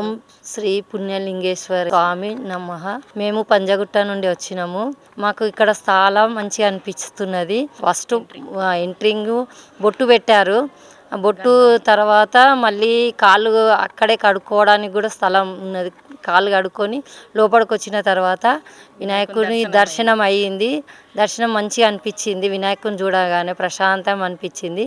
ఓం శ్రీ పుణ్యలింగేశ్వర స్వామి నమః. మేము పంజగుట్ట నుండి వచ్చినాము. మాకు ఇక్కడ స్థలం మంచిగా అనిపిస్తున్నది. ఫస్ట్ ఎంట్రింగ్ బొట్టు పెట్టారు. బొట్టు తర్వాత మళ్ళీ కాళ్ళు అక్కడే కడుక్కోవడానికి కూడా స్థలం ఉన్నది. కాళ్ళు కడుక్కొని లోపలికి వచ్చిన తర్వాత వినాయకుని దర్శనం అయ్యింది. దర్శనం మంచిగా అనిపించింది. వినాయకుని చూడగానే ప్రశాంతం అనిపించింది.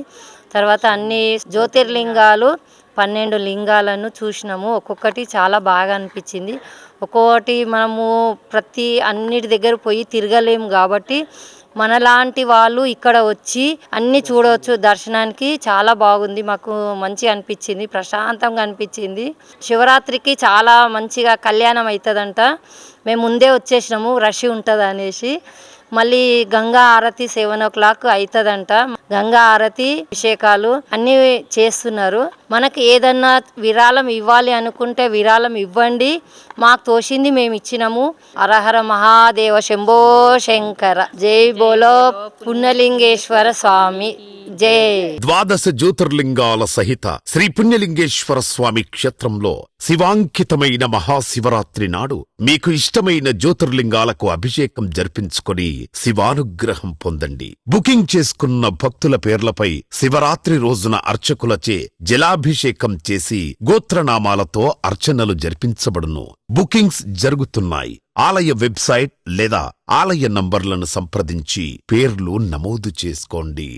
తర్వాత అన్ని జ్యోతిర్లింగాలు 12 లింగాలను చూసినాము. ఒక్కొక్కటి చాలా బాగా అనిపించింది. ఒక్కొక్కటి మనము అన్నిటి దగ్గర పోయి తిరగలేము కాబట్టి మనలాంటి వాళ్ళు ఇక్కడ వచ్చి అన్ని చూడవచ్చు. దర్శనానికి చాలా బాగుంది. మాకు మంచిగా అనిపించింది, ప్రశాంతంగా అనిపించింది. శివరాత్రికి చాలా మంచిగా కళ్యాణం అవుతుందంట. మేము ముందే వచ్చేసినాము, రష్ ఉంటుంది అనేసి. మళ్ళీ గంగా ఆరతి 7 o'clock అవుతుందంట. గంగా ఆరతి అభిషేకాలు అన్నీ చేస్తున్నారు. మనకు ఏదన్నా విరాళం ఇవ్వాలి అనుకుంటే విరాళం ఇవ్వండి. మాకు తోచింది మేము ఇచ్చినాము. హరహర మహాదేవ శంభో శంకర. జై బోలో పుణ్యలింగేశ్వర స్వామి జై. 12 జ్యోతిర్లింగాల సహిత శ్రీ పుణ్యలింగేశ్వర స్వామి క్షేత్రంలో శివాంకితమైన మహాశివరాత్రి నాడు మీకు ఇష్టమైన జ్యోతిర్లింగాలకు అభిషేకం జరిపించుకొని శివానుగ్రహం పొందండి. బుకింగ్ చేసుకున్న భక్తుల పేర్లపై శివరాత్రి రోజున అర్చకులచే జలాభిషేకం చేసి గోత్రనామాలతో అర్చనలు జరిపించబడును. బుకింగ్స్ జరుగుతున్నాయి. ఆలయ వెబ్సైట్ లేదా ఆలయ నంబర్లను సంప్రదించి పేర్లు నమోదు చేసుకోండి.